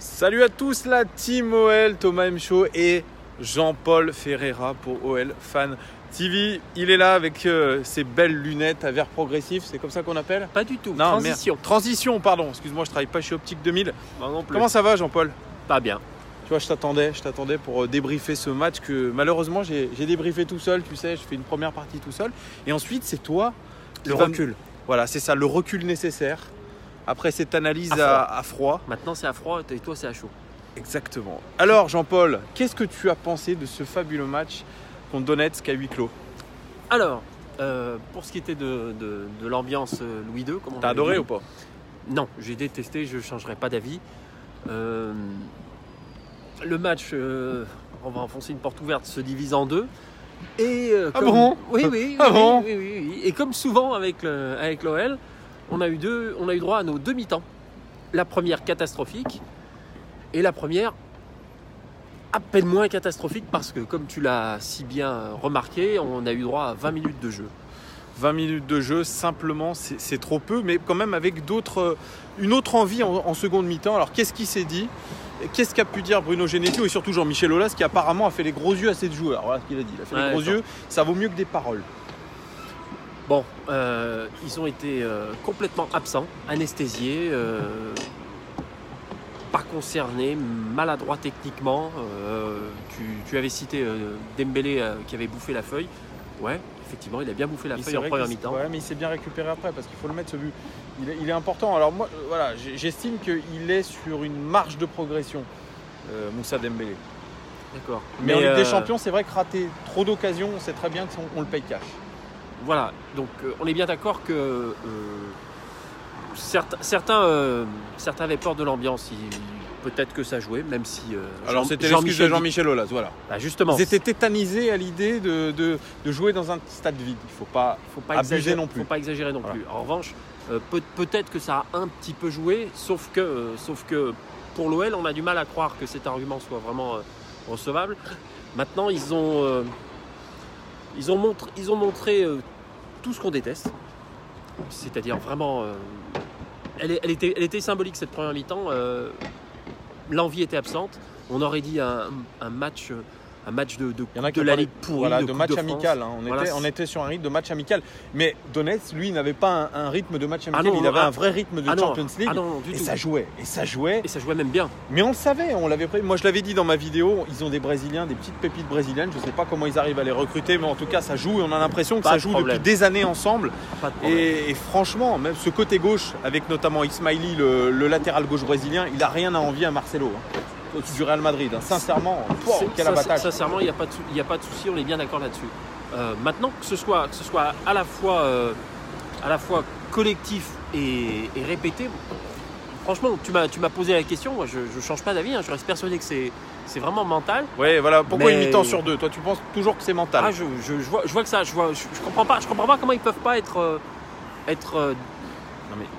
Salut à tous la team OL, Thomas M. Chaud et Jean-Paul Ferreira pour OL Fan TV. Il est là avec ses belles lunettes à verre progressif, c'est comme ça qu'on appelle? Pas du tout, Non, transition. Merde. Transition, pardon, excuse-moi, je travaille pas chez Optique 2000. Non plus. Comment ça va Jean-Paul? Pas bien. Tu vois, je t'attendais pour débriefer ce match que malheureusement j'ai débriefé tout seul, tu sais, je fais une première partie tout seul. Et ensuite, c'est toi Le recul. Voilà, c'est ça, le recul nécessaire. Après cette analyse à froid. Maintenant c'est à froid et toi c'est à chaud. Exactement. Alors Jean-Paul, qu'est-ce que tu as pensé de ce fabuleux match contre Donetsk à huis clos? Alors, pour ce qui était de l'ambiance Louis II, comment T'as adoré ou pas? Non, j'ai détesté, je ne changerai pas d'avis. Le match, on va enfoncer une porte ouverte, se divise en deux. Et, bon? Oui. Et comme souvent avec l'OL, on a eu droit à nos deux mi-temps. La première catastrophique et la première à peine moins catastrophique parce que, comme tu l'as si bien remarqué, on a eu droit à 20 minutes de jeu. 20 minutes de jeu, simplement, c'est trop peu, mais quand même avec une autre envie en seconde mi-temps. Alors qu'est-ce qui s'est dit? Qu'est-ce qu'a pu dire Bruno Genesio et surtout Jean-Michel Aulas qui apparemment a fait les gros yeux à ses joueurs? Voilà ce qu'il a dit, il a fait les gros yeux, ça vaut mieux que des paroles. Bon, ils ont été complètement absents, anesthésiés, pas concernés, maladroits techniquement. Tu avais cité Dembélé qui avait bouffé la feuille. Ouais, effectivement, il a bien bouffé la feuille en première mi-temps. Ouais, mais il s'est bien récupéré après parce qu'il faut le mettre ce but. Il est important. Alors moi, voilà, j'estime qu'il est sur une marge de progression, Moussa Dembélé. D'accord. Mais en Ligue des Champions, c'est vrai que rater trop d'occasions, on sait très bien qu'on le paye cash. Voilà, donc on est bien d'accord que certains avaient peur de l'ambiance. Peut-être que ça jouait, même si... Alors c'était l'excuse de Jean-Michel Aulas, voilà. Bah justement. Ils étaient tétanisés à l'idée de jouer dans un stade vide. Il ne faut pas abuser non plus. Il ne faut pas exagérer non plus. En revanche, peut-être que ça a un petit peu joué, sauf que pour l'OL, on a du mal à croire que cet argument soit vraiment recevable. Maintenant, ils ont montré tout ce qu'on déteste, c'est-à-dire vraiment, elle était symbolique cette première mi-temps. L'envie était absente. On aurait dit un match de la Ligue pourrie, voilà, de match de amical. On était sur un rythme de match amical. Mais Donetsk, lui, n'avait pas un rythme de match amical. Il avait un vrai rythme de Champions League. Et ça jouait. Et ça jouait même bien. Mais on le savait, on l'avait prévu. Moi, je l'avais dit dans ma vidéo, ils ont des Brésiliens, des petites pépites brésiliennes. Je ne sais pas comment ils arrivent à les recruter, mais en tout cas, ça joue. Et on a l'impression que ça joue depuis des années ensemble. Et franchement, même ce côté gauche, avec notamment Ismaili, le latéral gauche brésilien, il n'a rien à envier à Marcelo. Au-dessus du Real Madrid, quel abattage. Sincèrement, il n'y a pas de souci, on est bien d'accord là-dessus. Maintenant, que ce soit à la fois collectif et répété, franchement, tu m'as posé la question, moi je ne change pas d'avis, je reste persuadé que c'est vraiment mental. Oui, voilà, pourquoi une mi-temps sur deux? Toi, tu penses toujours que c'est mental? Ah, je vois que ça, je comprends pas comment ils peuvent pas être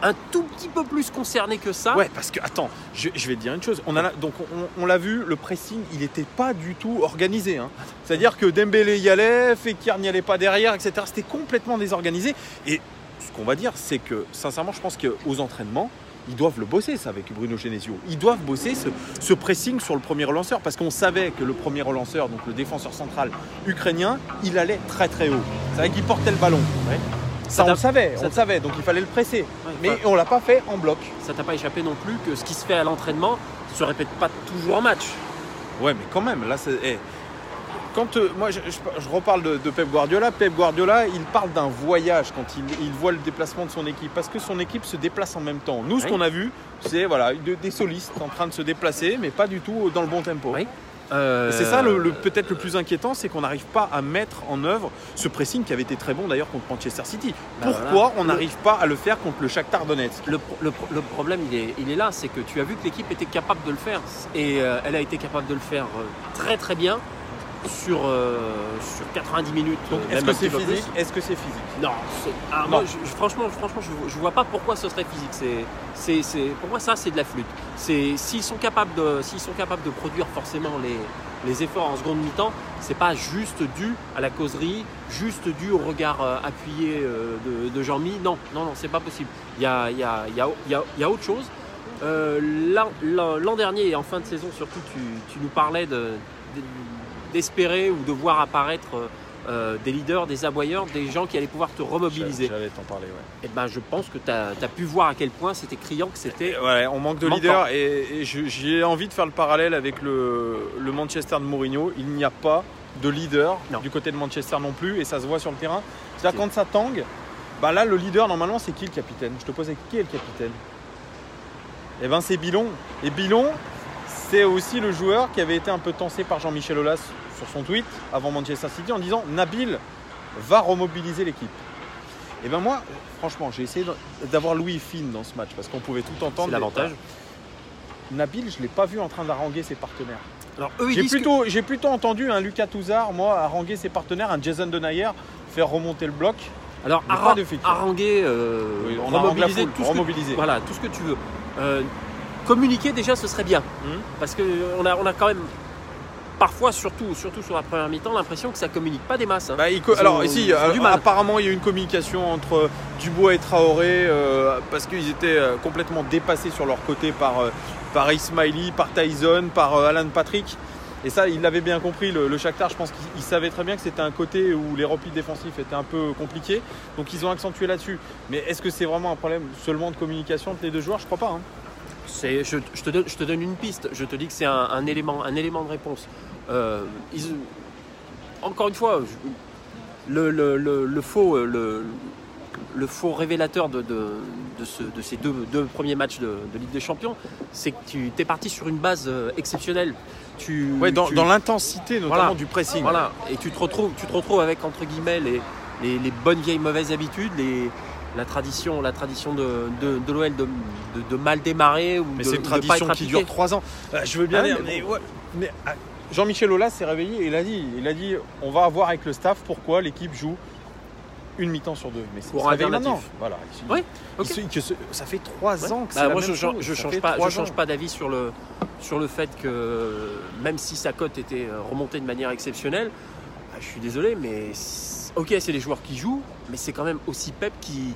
un tout petit peu plus concerné que ça. Ouais, parce que, attends, je vais te dire une chose. On l'a vu, le pressing, il n'était pas du tout organisé. C'est-à-dire que Dembélé y allait, Fekir n'y allait pas derrière, etc. C'était complètement désorganisé. Et ce qu'on va dire, c'est que, sincèrement, je pense qu'aux entraînements, ils doivent le bosser, ça, avec Bruno Genesio. Ils doivent bosser ce pressing sur le premier relanceur, parce qu'on savait que le premier relanceur, donc le défenseur central ukrainien, il allait très très haut. C'est vrai qu'il portait le ballon. Ouais. Ça, on le savait, donc il fallait le presser. Ouais, mais on ne l'a pas fait en bloc. Ça t'a pas échappé non plus que ce qui se fait à l'entraînement ne se répète pas toujours en match. Ouais, mais quand même, là, quand moi je reparle de Pep Guardiola. Pep Guardiola, il parle d'un voyage quand il voit le déplacement de son équipe, parce que son équipe se déplace en même temps. Nous, ce qu'on a vu, c'est des solistes en train de se déplacer, mais pas du tout dans le bon tempo. Oui. C'est ça peut-être le plus inquiétant, c'est qu'on n'arrive pas à mettre en œuvre ce pressing qui avait été très bon d'ailleurs contre Manchester City. Pourquoi on n'arrive pas à le faire contre le Shakhtar Donetsk? Le problème il est là, c'est que tu as vu que l'équipe était capable de le faire et elle a été capable de le faire très très bien sur 90 minutes. Donc est-ce que c'est physique? Est-ce que c'est physique? Non. Moi, franchement, je vois pas pourquoi ce serait physique. Pour moi, ça, c'est de la flûte. S'ils sont capables de produire forcément les efforts en seconde mi-temps, c'est pas juste dû à la causerie, juste dû au regard appuyé de Jean-Mi. Non, c'est pas possible. Il y a autre chose. L'an dernier et en fin de saison surtout, tu nous parlais d'espérer ou de voir apparaître des leaders, des aboyeurs, des gens qui allaient pouvoir te remobiliser. J'allais t'en parler, ouais. Et ben, je pense que tu as pu voir à quel point c'était criant, que c'était... Ouais, on manque de leaders et j'ai envie de faire le parallèle avec le Manchester de Mourinho. Il n'y a pas de leader du côté de Manchester non plus et ça se voit sur le terrain. C'est-à-dire quand ça tangue, bah là le leader normalement c'est qui le capitaine? Je te posais qui est le capitaine? Eh ben c'est Bilon. Et Bilon, c'est aussi le joueur qui avait été un peu tensé par Jean-Michel Aulas sur son tweet avant Manchester City en disant Nabil va remobiliser l'équipe. Et ben moi, franchement, j'ai essayé d'avoir Louis fine dans ce match parce qu'on pouvait tout entendre. C'est l'avantage. Nabil, je ne l'ai pas vu en train d'haranguer ses partenaires. Alors, eux, j'ai plutôt entendu un Lucas Touzard, moi, haranguer ses partenaires, un Jason Denayer faire remonter le bloc. Alors, haranguer, oui, on remobiliser, remobiliser. Voilà, tout ce que tu veux. Communiquer déjà, ce serait bien. Parce qu'on a quand même, parfois, surtout sur la première mi-temps, l'impression que ça ne communique pas des masses. Hein. Bah, apparemment, il y a eu une communication entre Dubois et Traoré parce qu'ils étaient complètement dépassés sur leur côté par Ismaili, par Tyson, par Alan Patrick. Et ça, il l'avait bien compris, le Shakhtar. Je pense qu'il savait très bien que c'était un côté où les replis défensifs étaient un peu compliqués. Donc, ils ont accentué là-dessus. Mais est-ce que c'est vraiment un problème seulement de communication entre les deux joueurs? Je ne crois pas. Hein. Je te donne une piste. Je te dis que c'est un élément de réponse. Encore une fois, le faux révélateur de ces deux premiers matchs de Ligue des Champions, c'est que tu es parti sur une base exceptionnelle. Dans l'intensité notamment du pressing. Voilà. Et tu te retrouves avec entre guillemets les bonnes vieilles mauvaises habitudes, la tradition de l'OL de mal démarrer mais c'est une tradition qui dure 3 ans. Je veux bien dire, mais Jean-Michel Aulas s'est réveillé et il a dit on va voir avec le staff pourquoi l'équipe joue une mi-temps sur 2. Mais c'est pour alternatif. Voilà. Oui. Okay. Ça fait 3 ans que c'est la moi même chose. Je change pas d'avis sur le fait que même si sa cote était remontée de manière exceptionnelle, je suis désolé, mais ok, c'est les joueurs qui jouent, mais c'est quand même aussi Pep qui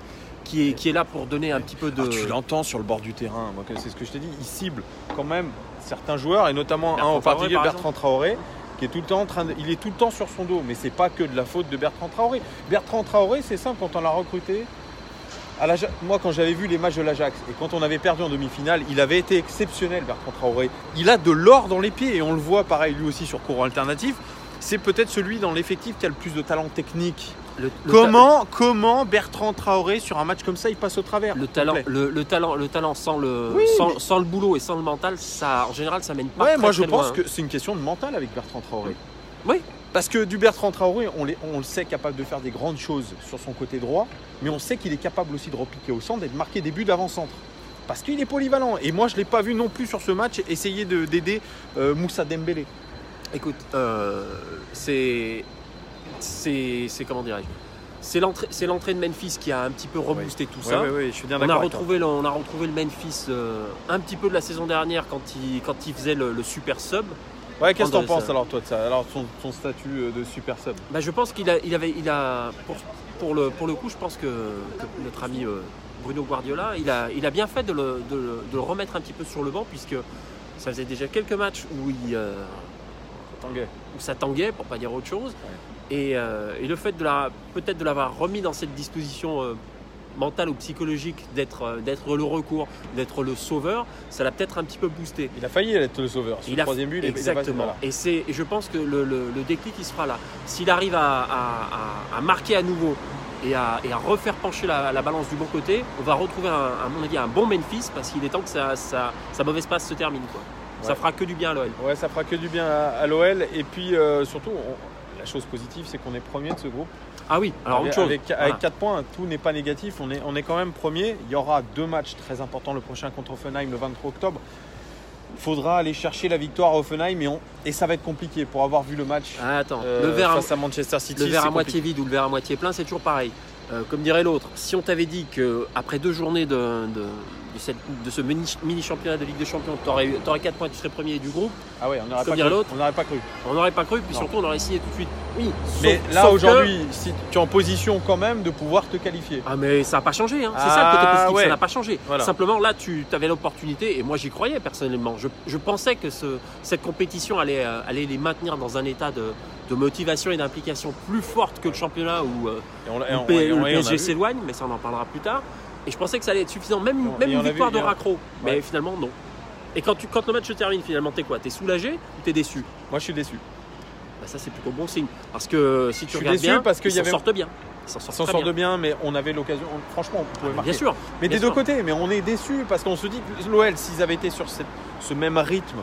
est là pour donner un petit peu de... tu l'entends sur le bord du terrain, moi, c'est ce que je t'ai dit, il cible quand même certains joueurs, et notamment un en particulier, Bertrand Traoré, qui est tout le temps il est tout le temps sur son dos, mais c'est pas que de la faute de Bertrand Traoré. Bertrand Traoré, c'est simple, quand on l'a recruté, moi quand j'avais vu les matchs de l'Ajax, et quand on avait perdu en demi-finale, il avait été exceptionnel, Bertrand Traoré. Il a de l'or dans les pieds, et on le voit pareil lui aussi sur courant alternatif. C'est peut-être celui dans l'effectif qui a le plus de talent technique. Comment Bertrand Traoré sur un match comme ça il passe au travers? Le talent sans le boulot et sans le mental, ça en général ça mène pas très, moi je très pense loin, que c'est une question de mental avec Bertrand Traoré. Oui. Parce que du Bertrand Traoré, on le sait capable de faire des grandes choses sur son côté droit, mais on sait qu'il est capable aussi de repiquer au centre et de marquer des buts d'avant-centre. Parce qu'il est polyvalent. Et moi je ne l'ai pas vu non plus sur ce match essayer d'aider Moussa Dembélé. Écoute, c'est comment dirais-je, c'est l'entrée de Memphis qui a un petit peu reboosté tout ça. Oui, je suis bien d'accord. On a retrouvé le Memphis un petit peu de la saison dernière quand il faisait le super sub. Ouais, qu'est-ce que t'en penses alors toi de ça? Alors son statut de super sub. Bah, je pense qu'il a pour le coup, je pense que notre ami Bruno Guardiola, il a bien fait de le remettre un petit peu sur le banc, puisque ça faisait déjà quelques matchs où ça tanguait, pour pas dire autre chose. Ouais. Et le fait peut-être de l'avoir remis dans cette disposition mentale ou psychologique d'être le recours, d'être le sauveur, ça l'a peut-être un petit peu boosté. Il a failli être le sauveur. Sur le troisième but, exactement. Et je pense que le déclic il sera là. S'il arrive à marquer à nouveau et à refaire pencher la balance du bon côté, on va retrouver à mon avis un bon Memphis, parce qu'il est temps que sa mauvaise passe se termine, quoi. Ouais. Ça fera que du bien à l'OL. Ouais, ça fera que du bien à l'OL. Et puis surtout, la chose positive, c'est qu'on est premier de ce groupe. Ah oui, alors autre chose. Avec 4 points, tout n'est pas négatif. On est quand même premier. Il y aura 2 matchs très importants. Le prochain contre Offenheim le 23 octobre. Il faudra aller chercher la victoire à Offenheim et ça va être compliqué pour avoir vu le match face à Manchester City. Le verre à moitié vide ou le verre à moitié plein, c'est toujours pareil. Comme dirait l'autre, si on t'avait dit qu'après 2 journées de de ce mini championnat de Ligue des Champions, tu aurais 4 points, tu serais premier du groupe. Ah ouais, on n'aurait Comme pas dire cru. l'autre. On n'aurait pas cru. On n'aurait pas cru, puis Non. surtout on aurait signé tout de suite. Oui, Mais sauf- là sauf aujourd'hui, si tu es en position quand même de pouvoir te qualifier. Ah mais ça n'a pas changé, hein. C'est ça le côté positif, ouais. ça n'a pas changé. Voilà. Simplement là tu avais l'opportunité, et moi j'y croyais personnellement. Je pensais que cette compétition allait les maintenir dans un état de motivation et d'implication plus forte que le championnat où Et on, le PSG s'éloigne, mais ça on en parlera plus tard. Et je pensais que ça allait être suffisant, même une victoire de raccro. Mais Ouais. finalement non. Et quand le match se termine finalement, t'es quoi? T'es soulagé ou t'es déçu? Moi je suis déçu. Bah, ça c'est plutôt bon signe. Parce que si tu Je suis regardes déçu bien, parce qu'il ils y s'en avait- sortent bien. Ils S'en très sort de bien, mais on avait l'occasion. Franchement, on pouvait marquer. Bien sûr. Mais bien des deux sûr. côtés, mais on est déçus parce qu'on se dit que l'OL, s'ils avaient été sur ce même rythme,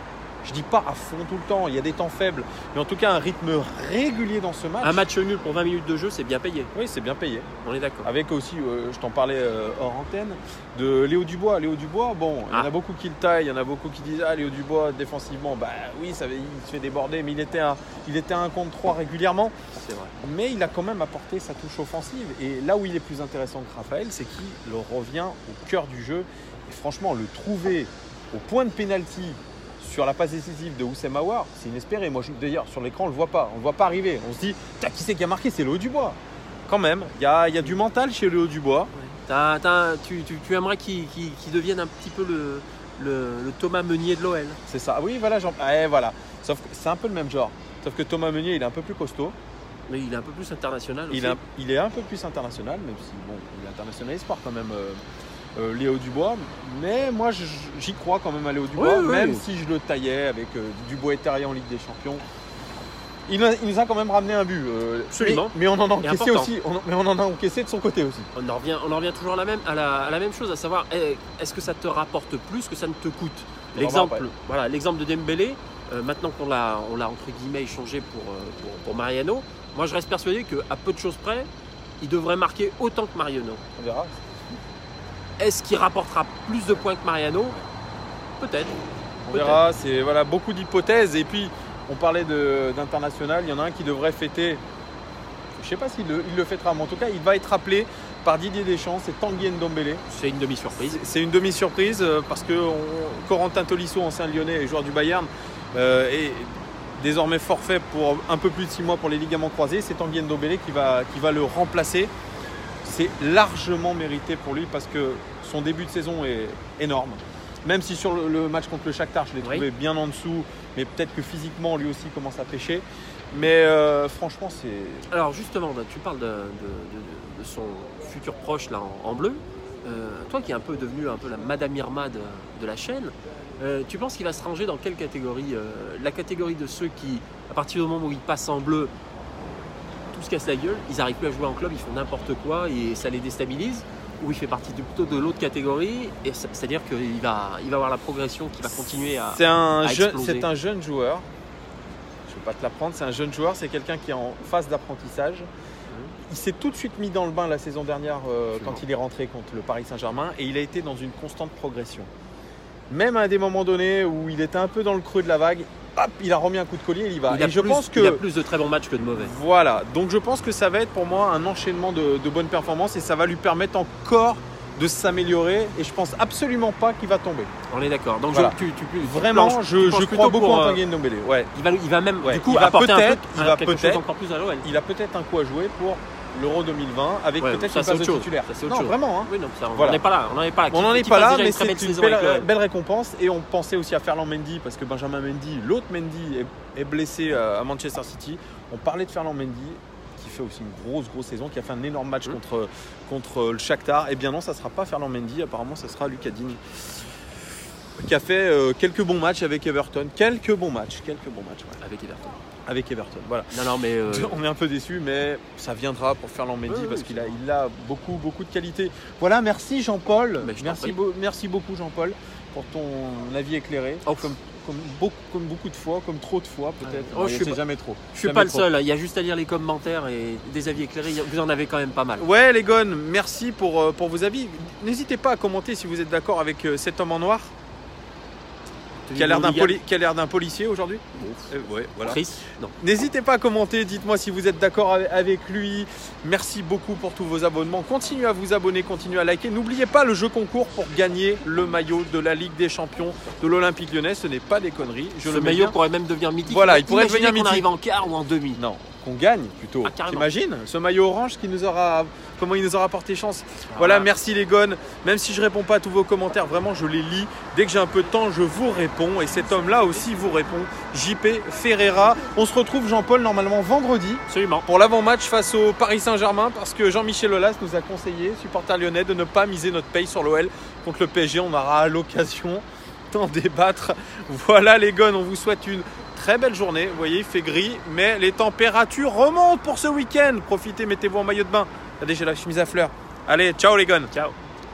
je dis pas à fond tout le temps, il y a des temps faibles, mais en tout cas un rythme régulier dans ce match. Un match nul pour 20 minutes de jeu, c'est bien payé. Oui, c'est bien payé. On est d'accord. Avec aussi, je t'en parlais hors antenne, de Léo Dubois. Léo Dubois, bon, il y en a beaucoup qui le taillent, il y en a beaucoup qui disent Léo Dubois, défensivement, bah oui, il se fait déborder, mais il était à 1 contre 3 régulièrement. C'est vrai. Mais il a quand même apporté sa touche offensive. Et là où il est plus intéressant que Raphaël, c'est qu'il revient au cœur du jeu. Et franchement, le trouver au point de pénalty sur la passe décisive de Houssem Aouar, c'est inespéré. Moi, d'ailleurs, sur l'écran, on ne le voit pas. On ne le voit pas arriver. On se dit, qui c'est qui a marqué? C'est Léo Dubois. Quand même, il y a du mental chez Léo Dubois. Tu aimerais qu'il devienne un petit peu le Thomas Meunier de l'OL. C'est ça. Oui, voilà. Voilà. Sauf que c'est un peu le même genre. Sauf que Thomas Meunier, il est un peu plus costaud. Mais il est un peu plus international aussi. Il est un peu plus international, même si bon, il est international espoir quand même, Léo Dubois. Mais moi, j'y crois quand même à Léo Dubois, Oui, même oui. si je le taillais avec Dubois et Terrier en Ligue des Champions. Il nous a quand même ramené un but. Absolument. Mais on en a encaissé important. aussi. Mais on en a encaissé de son côté aussi. On en revient toujours à la même chose, à savoir, est-ce que ça te rapporte plus que ça ne te coûte? L'exemple de Dembélé, maintenant qu'on l'a entre guillemets échangé pour Mariano, moi je reste persuadé qu'à peu de choses près, il devrait marquer autant que Mariano. On verra. Est-ce qu'il rapportera plus de points que Mariano? Peut-être. On verra. C'est voilà, beaucoup d'hypothèses. Et puis, on parlait d'international. Il y en a un qui devrait fêter. Je ne sais pas s'il le fêtera, mais en tout cas, il va être appelé par Didier Deschamps. C'est Tanguy Ndombele. C'est une demi-surprise. C'est une demi-surprise parce que Corentin Tolisso, ancien Lyonnais et joueur du Bayern, est désormais forfait pour un peu plus de 6 mois pour les ligaments croisés. C'est Tanguy Ndombele qui va le remplacer. C'est largement mérité pour lui parce que son début de saison est énorme. Même si sur le match contre le Shakhtar, je l'ai trouvé bien en dessous, mais peut-être que physiquement, lui aussi commence à pêcher. Mais franchement, c'est... Alors justement, tu parles de son futur proche là, en bleu. Toi qui es un peu devenu un peu la Madame Irma de la chaîne, tu penses qu'il va se ranger dans quelle catégorie? La catégorie de ceux qui, à partir du moment où ils passent en bleu, tout se casse la gueule, ils n'arrivent plus à jouer en club, ils font n'importe quoi et ça les déstabilise? Ou il fait partie plutôt de l'autre catégorie, et c'est-à-dire qu'il va avoir la progression qui va continuer à exploser. C'est un jeune joueur. Je ne vais pas te l'apprendre, c'est un jeune joueur, c'est quelqu'un qui est en phase d'apprentissage. Il s'est tout de suite mis dans le bain la saison dernière quand il est rentré contre le Paris Saint-Germain et il a été dans une constante progression. Même à des moments donnés où il était un peu dans le creux de la vague, hop, il a remis un coup de collier et il y va. Il a plus de très bons matchs que de mauvais. Voilà, donc je pense que ça va être pour moi un enchaînement de bonnes performances et ça va lui permettre encore de s'améliorer et je pense absolument pas qu'il va tomber. On est d'accord. Donc voilà. Vraiment, je crois beaucoup en Tanguy Ndombele. Ouais. Il va même du coup il va apporter quelque chose encore plus à l'OL. Il a peut-être un coup à jouer pour l'Euro 2020 avec peut-être une place de titulaire. Non, vraiment. Hein. Oui, non, on n'en est pas là. On n'en est pas là, mais c'est une belle récompense. Et on pensait aussi à Ferland Mendy parce que Benjamin Mendy, l'autre Mendy, est blessé à Manchester City. On parlait de Ferland Mendy qui fait aussi une grosse saison, qui a fait un énorme match contre le Shakhtar. Eh bien non, ça ne sera pas Ferland Mendy. Apparemment, ça sera Lucas Digne qui a fait quelques bons matchs avec Everton. Quelques bons matchs. Ouais. Avec Everton, voilà. Non, mais on est un peu déçus, mais ça viendra pour Ferland Mendy parce qu'il a beaucoup de qualité. Voilà, merci Jean-Paul. Merci beaucoup Jean-Paul pour ton avis éclairé. Comme beaucoup de fois, comme trop de fois peut-être. Je sais jamais trop. Je suis pas le seul. Il y a juste à lire les commentaires et des avis éclairés. Vous en avez quand même pas mal. Ouais, les gones, merci pour vos avis. N'hésitez pas à commenter si vous êtes d'accord avec cet homme en noir. qui a l'air d'un policier aujourd'hui. Ouais, voilà. Chris, non. N'hésitez pas à commenter, dites-moi si vous êtes d'accord avec lui. Merci beaucoup pour tous vos abonnements. Continuez à vous abonner, continuez à liker. N'oubliez pas le jeu concours pour gagner le maillot de la Ligue des Champions de l'Olympique Lyonnais. Ce n'est pas des conneries. Le maillot pourrait même devenir mythique. Voilà, il pourrait devenir mythique. On arrive en quart ou en demi. Non, qu'on gagne plutôt. T'imagines ce maillot orange qui nous aura... Comment il nous aura porté chance. Voilà, merci les gones. Même si je ne réponds pas à tous vos commentaires, vraiment je les lis. Dès que j'ai un peu de temps, je vous réponds. Et cet homme-là aussi vous répond. JP Ferreira. On se retrouve, Jean-Paul, normalement vendredi. Absolument. Pour l'avant-match face au Paris Saint-Germain. Parce que Jean-Michel Aulas nous a conseillé, supporter lyonnais, de ne pas miser notre paye sur l'OL contre le PSG. On aura l'occasion d'en débattre. Voilà les gones, on vous souhaite une très belle journée. Vous voyez, il fait gris, mais les températures remontent pour ce week-end. Profitez, mettez-vous en maillot de bain. Regardez, j'ai la chemise à fleurs. Allez, ciao les gones. Ciao.